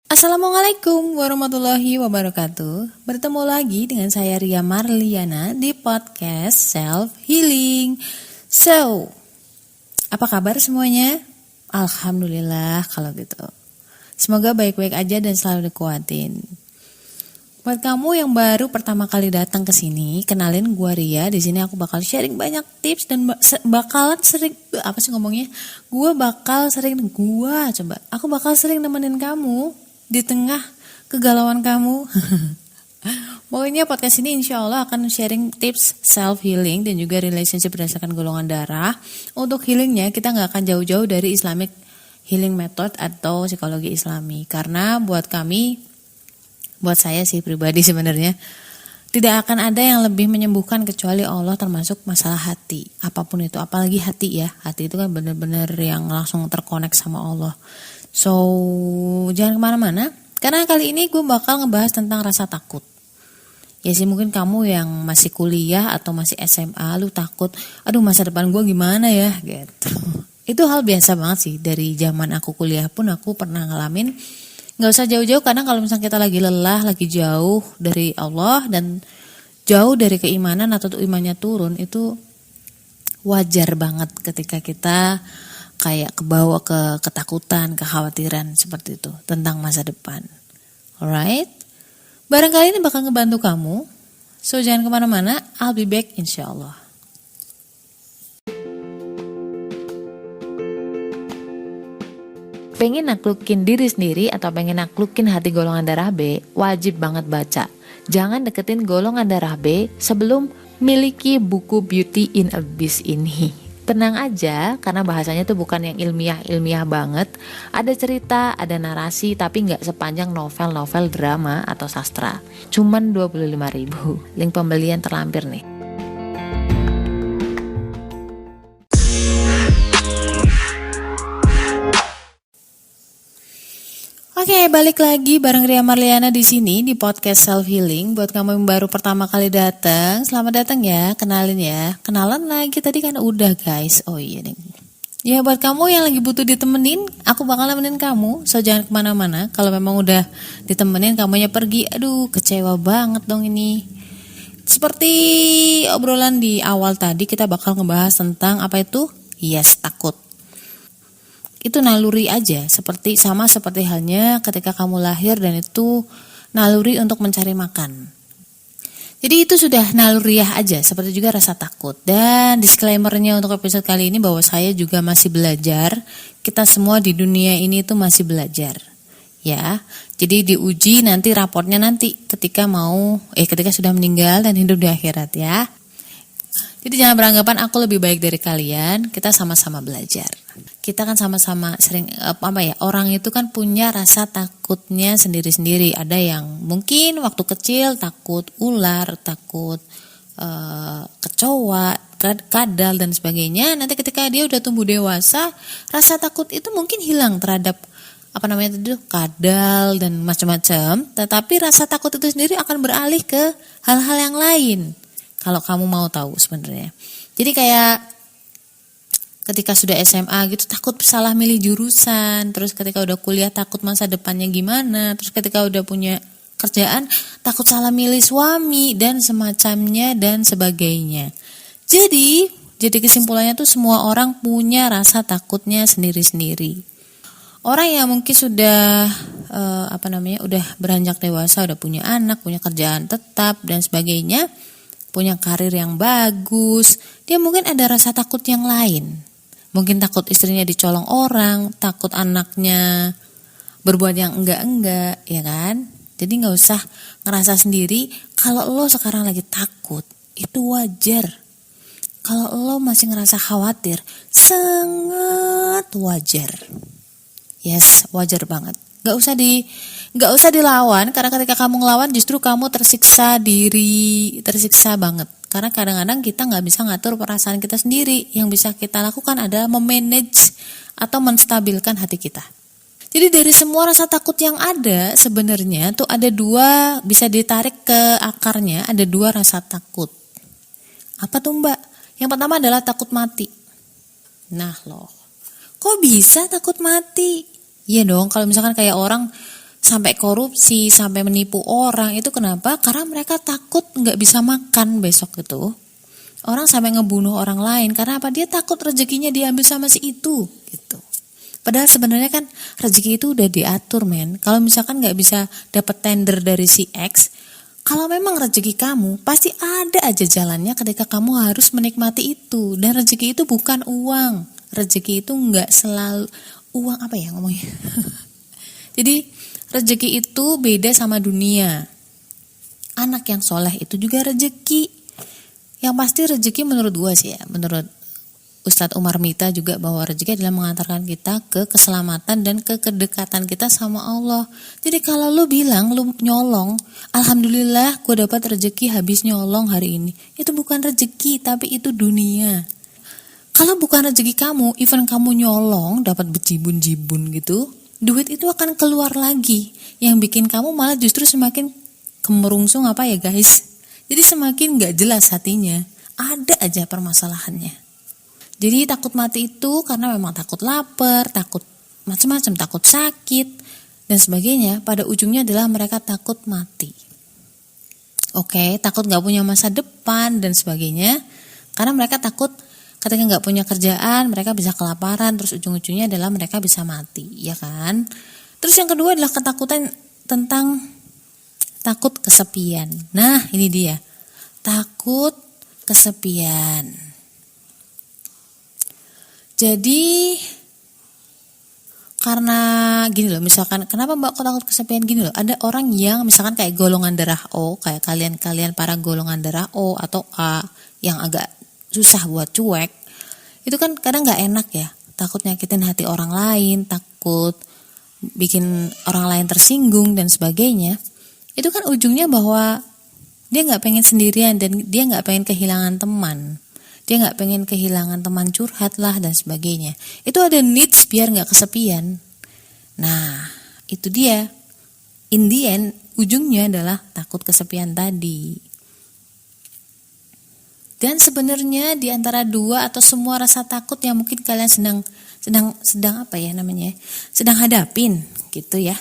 Assalamualaikum warahmatullahi wabarakatuh. Bertemu lagi dengan saya Ria Marliana di podcast Self Healing. So, apa kabar semuanya? Alhamdulillah kalau gitu. Semoga baik-baik aja dan selalu dikuatin. Buat kamu yang baru pertama kali datang ke sini, kenalin gue Ria. Di sini aku bakal sharing banyak tips dan aku bakal sering nemenin kamu di tengah kegalauan kamu. Pokoknya podcast ini insya Allah akan sharing tips self healing dan juga relationship berdasarkan golongan darah. Untuk healingnya kita nggak akan jauh-jauh dari Islamic healing method atau psikologi Islami, karena buat saya sih pribadi sebenarnya tidak akan ada yang lebih menyembuhkan kecuali Allah, termasuk masalah hati. Apapun itu, apalagi hati ya. Hati itu kan benar-benar yang langsung terkonek sama Allah. So, jangan kemana-mana, karena kali ini gue bakal ngebahas tentang rasa takut. Ya sih, mungkin kamu yang masih kuliah atau masih SMA, lu takut, aduh masa depan gue gimana ya gitu. Itu hal biasa banget sih, dari zaman aku kuliah pun aku pernah ngalamin. Gak usah jauh-jauh, karena kalau misalnya kita lagi lelah, lagi jauh dari Allah dan jauh dari keimanan atau imannya turun, itu wajar banget ketika kita kayak kebawa ke ketakutan, kekhawatiran seperti itu tentang masa depan. Alright? Barangkali ini bakal ngebantu kamu. So jangan kemana-mana, I'll be back insya Allah. Pengen naklukin diri sendiri atau pengen naklukin hati golongan darah B, wajib banget baca. Jangan deketin golongan darah B sebelum miliki buku Beauty in Abyss ini. Tenang aja, karena bahasanya tuh bukan yang ilmiah banget. Ada cerita, ada narasi, tapi gak sepanjang novel-novel drama atau sastra. Cuman 25.000. Link pembelian terlampir nih. Oke, balik lagi bareng Ria Marliana di sini di podcast Self Healing. Buat kamu yang baru pertama kali datang, selamat datang ya. Kenalin ya. Kenalan lagi tadi kan udah guys. Oh iya nih. Ya buat kamu yang lagi butuh ditemenin, aku bakal nemenin kamu. So jangan kemana-mana. Kalau memang udah ditemenin, kamunya pergi. Aduh, kecewa banget dong ini. Seperti obrolan di awal tadi, kita bakal ngebahas tentang apa itu? Yes, takut. Itu naluri aja, seperti halnya ketika kamu lahir dan itu naluri untuk mencari makan. Jadi itu sudah naluriah aja, seperti juga rasa takut. Dan disclaimernya untuk episode kali ini bahwa saya juga masih belajar. Kita semua di dunia ini itu masih belajar. Ya. Jadi diuji nanti raportnya nanti ketika sudah meninggal dan hidup di akhirat ya. Jadi jangan beranggapan aku lebih baik dari kalian, kita sama-sama belajar. Kita kan sama-sama sering orang itu kan punya rasa takutnya sendiri-sendiri. Ada yang mungkin waktu kecil takut ular, takut kecoa, kadal dan sebagainya. Nanti ketika dia udah tumbuh dewasa, rasa takut itu mungkin hilang terhadap kadal dan macam-macam. Tetapi rasa takut itu sendiri akan beralih ke hal-hal yang lain. Kalau kamu mau tahu sebenarnya. Jadi kayak ketika sudah SMA gitu takut salah milih jurusan, terus ketika udah kuliah takut masa depannya gimana, terus ketika udah punya kerjaan takut salah milih suami dan semacamnya dan sebagainya. Jadi kesimpulannya tuh semua orang punya rasa takutnya sendiri-sendiri. Orang yang mungkin sudah udah beranjak dewasa, udah punya anak, punya kerjaan tetap dan sebagainya, punya karir yang bagus, dia mungkin ada rasa takut yang lain. Mungkin takut istrinya dicolong orang, takut anaknya berbuat yang enggak, ya kan? Jadi gak usah ngerasa sendiri. Kalau lo sekarang lagi takut, itu wajar. Kalau lo masih ngerasa khawatir, sangat wajar. Yes, wajar banget. Gak usah dilawan, karena ketika kamu ngelawan justru kamu tersiksa banget. Karena kadang-kadang kita gak bisa ngatur perasaan kita sendiri. Yang bisa kita lakukan adalah memanage atau menstabilkan hati kita. Jadi dari semua rasa takut yang ada sebenarnya tuh ada dua, bisa ditarik ke akarnya, ada dua rasa takut. Apa tuh Mbak? Yang pertama adalah takut mati. Nah loh, kok bisa takut mati? Iya dong, kalau misalkan kayak orang sampai korupsi, sampai menipu orang. Itu kenapa? Karena mereka takut nggak bisa makan besok itu. Orang sampai ngebunuh orang lain karena apa? Dia takut rezekinya diambil sama si itu gitu. Padahal sebenarnya kan rezeki itu udah diatur, men. Kalau misalkan nggak bisa dapat tender dari si X, kalau memang rezeki kamu pasti ada aja jalannya ketika kamu harus menikmati itu. Dan rezeki itu bukan uang. Rezeki itu nggak selalu uang, apa ya ngomongnya. Jadi rezeki itu beda sama dunia. Anak yang soleh itu juga rezeki. Yang pasti rezeki menurut gua sih ya, menurut Ustadz Umar Mita juga, bahwa rezeki adalah mengantarkan kita ke keselamatan dan ke kedekatan kita sama Allah. Jadi kalau lu bilang lu nyolong, alhamdulillah gue dapat rezeki habis nyolong hari ini. Itu bukan rezeki, tapi itu dunia. Kalau bukan rezeki kamu, even kamu nyolong dapat bejibun-jibun gitu, duit itu akan keluar lagi. Yang bikin kamu malah justru semakin kemerungsung, apa ya guys? Jadi semakin gak jelas hatinya. Ada aja permasalahannya. Jadi takut mati itu karena memang takut lapar, takut macam-macam, takut sakit dan sebagainya. Pada ujungnya adalah mereka takut mati. Oke, takut gak punya masa depan dan sebagainya. Karena mereka takut ketika gak punya kerjaan, mereka bisa kelaparan, terus ujung-ujungnya adalah mereka bisa mati, ya kan? Terus yang kedua adalah ketakutan tentang takut kesepian. Nah, ini dia. Takut kesepian. Jadi karena gini loh, misalkan kenapa Mbak kok takut kesepian gini loh, ada orang yang misalkan kayak golongan darah O, kayak kalian para golongan darah O atau A yang agak susah buat cuek, itu kan kadang gak enak ya, takut nyakitin hati orang lain, takut bikin orang lain tersinggung dan sebagainya. Itu kan ujungnya bahwa dia gak pengen sendirian dan dia gak pengen kehilangan teman. Dia gak pengen kehilangan teman curhat lah dan sebagainya. Itu ada needs biar gak kesepian. Nah, itu dia. In the end, ujungnya adalah takut kesepian tadi. Dan sebenarnya di antara dua atau semua rasa takut yang mungkin kalian sedang apa ya namanya? Sedang hadapin gitu ya.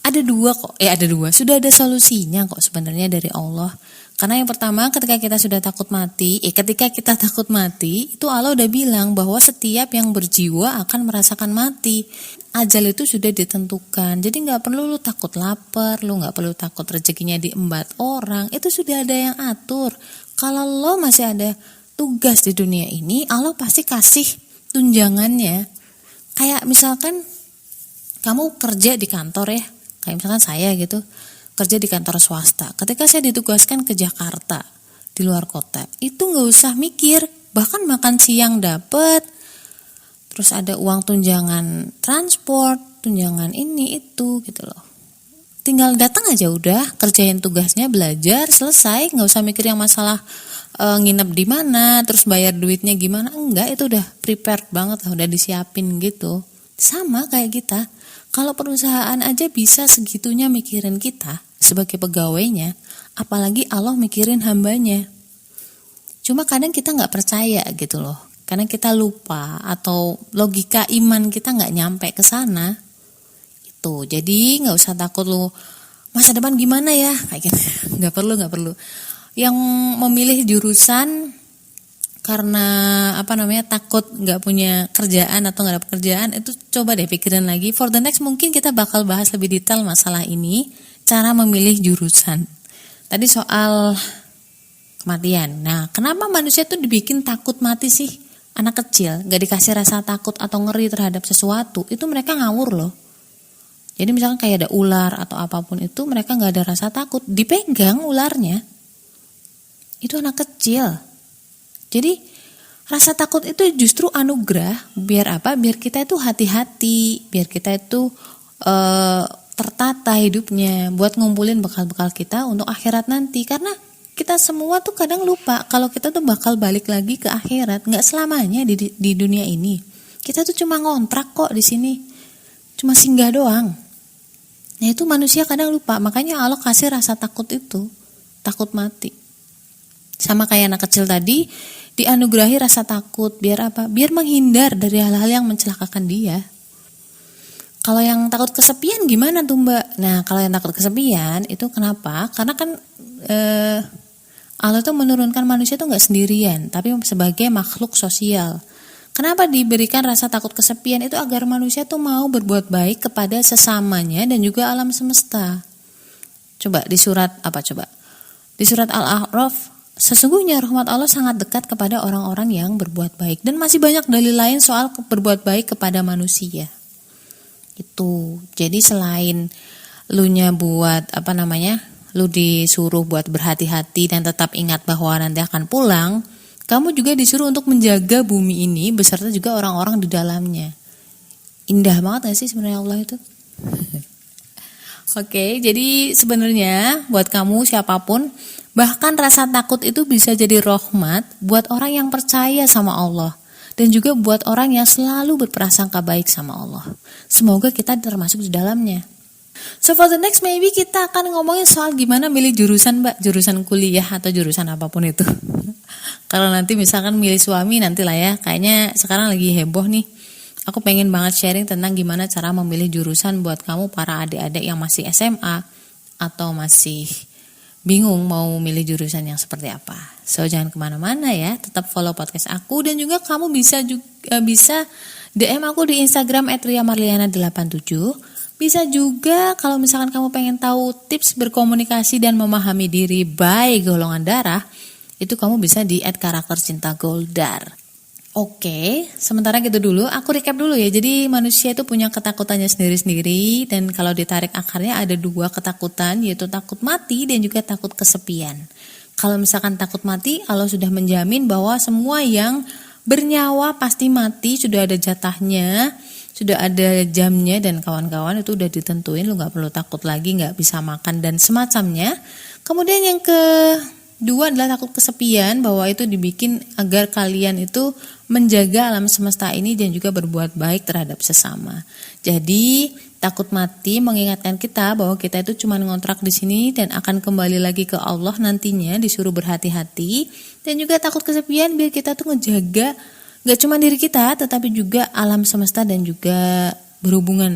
Ada dua kok. Ada dua. Sudah ada solusinya kok sebenarnya dari Allah. Karena yang pertama ketika kita takut mati, itu Allah udah bilang bahwa setiap yang berjiwa akan merasakan mati. Ajal itu sudah ditentukan. Jadi gak perlu lu takut lapar, lu gak perlu takut rezekinya diembat orang. Itu sudah ada yang atur. Kalau lo masih ada tugas di dunia ini, Allah pasti kasih tunjangannya. Kayak misalkan kamu kerja di kantor ya, kayak misalkan saya gitu, kerja di kantor swasta. Ketika saya ditugaskan ke Jakarta, di luar kota, itu gak usah mikir, bahkan makan siang dapet, terus ada uang tunjangan transport, tunjangan ini itu gitu loh. Tinggal datang aja udah, kerjain tugasnya, belajar, selesai, gak usah mikir yang masalah nginep di mana, terus bayar duitnya gimana, enggak, itu udah prepared banget lah, udah disiapin gitu. Sama kayak kita. Kalau perusahaan aja bisa segitunya mikirin kita sebagai pegawainya, apalagi Allah mikirin hambanya. Cuma kadang kita gak percaya gitu loh, karena kita lupa atau logika iman kita gak nyampe ke sana. Itu, jadi gak usah takut lu masa depan gimana ya, kayak gitu. Gak perlu. Yang memilih jurusan karena takut nggak punya kerjaan atau nggak ada pekerjaan, itu coba deh pikirin lagi. For the next mungkin kita bakal bahas lebih detail masalah ini, cara memilih jurusan. Tadi soal kematian. Nah, kenapa manusia tuh dibikin takut mati sih? Anak kecil nggak dikasih rasa takut atau ngeri terhadap sesuatu, itu mereka ngawur loh. Jadi misalkan kayak ada ular atau apapun itu, mereka nggak ada rasa takut, dipegang ularnya. Itu anak kecil. Jadi rasa takut itu justru anugerah. Biar apa? Biar kita itu hati-hati, biar kita itu tertata hidupnya, buat ngumpulin bekal-bekal kita untuk akhirat nanti. Karena kita semua tuh kadang lupa kalau kita tuh bakal balik lagi ke akhirat, nggak selamanya di dunia ini. Kita tuh cuma ngontrak kok di sini, cuma singgah doang. Nah itu manusia kadang lupa, makanya Allah kasih rasa takut itu, takut mati. Sama kayak anak kecil tadi, dianugerahi rasa takut, biar apa? Biar menghindar dari hal-hal yang mencelakakan dia. Kalau yang takut kesepian gimana tuh Mbak? Nah, kalau yang takut kesepian itu kenapa? Karena kan Allah tuh menurunkan manusia tuh nggak sendirian, tapi sebagai makhluk sosial. Kenapa diberikan rasa takut kesepian itu agar manusia tuh mau berbuat baik kepada sesamanya dan juga alam semesta. Coba di surat apa coba? Di surat Al-A'raf, sesungguhnya rahmat Allah sangat dekat kepada orang-orang yang berbuat baik, dan masih banyak dalil lain soal berbuat baik kepada manusia. Itu. Jadi selain lu disuruh buat berhati-hati dan tetap ingat bahwa nanti akan pulang, kamu juga disuruh untuk menjaga bumi ini beserta juga orang-orang di dalamnya. Indah banget gak sih sebenarnya Allah itu? Oke, jadi sebenarnya buat kamu siapapun, bahkan rasa takut itu bisa jadi rahmat buat orang yang percaya sama Allah. Dan juga buat orang yang selalu berprasangka baik sama Allah. Semoga kita termasuk di dalamnya. So for the next maybe kita akan ngomongin soal gimana milih jurusan Mbak. Jurusan kuliah atau jurusan apapun itu. Kalau nanti misalkan milih suami nantilah ya. Kayaknya sekarang lagi heboh nih. Aku pengen banget sharing tentang gimana cara memilih jurusan buat kamu para adik-adik yang masih SMA. Atau masih bingung mau milih jurusan yang seperti apa. So jangan kemana-mana ya, tetap follow podcast aku, dan juga kamu bisa DM aku di Instagram @riamarliana87. Bisa juga kalau misalkan kamu pengen tahu tips berkomunikasi dan memahami diri by golongan darah, itu kamu bisa di @karaktercintagoldar. Oke, sementara gitu dulu, aku recap dulu ya. Jadi manusia itu punya ketakutannya sendiri-sendiri, dan kalau ditarik akarnya ada 2 ketakutan, yaitu takut mati dan juga takut kesepian. Kalau misalkan takut mati, Allah sudah menjamin bahwa semua yang bernyawa pasti mati, sudah ada jatahnya, sudah ada jamnya dan kawan-kawan, itu udah ditentuin, lu gak perlu takut lagi gak bisa makan dan semacamnya. Kemudian yang kedua adalah takut kesepian, bahwa itu dibikin agar kalian itu menjaga alam semesta ini dan juga berbuat baik terhadap sesama. Jadi takut mati mengingatkan kita bahwa kita itu cuma ngontrak di sini dan akan kembali lagi ke Allah nantinya, disuruh berhati-hati. Dan juga takut kesepian biar kita tuh ngejaga gak cuma diri kita tetapi juga alam semesta dan juga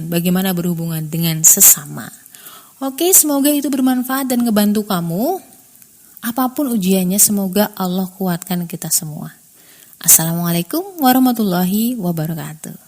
bagaimana berhubungan dengan sesama. Oke, semoga itu bermanfaat dan ngebantu kamu. Apapun ujiannya, semoga Allah kuatkan kita semua. Assalamualaikum warahmatullahi wabarakatuh.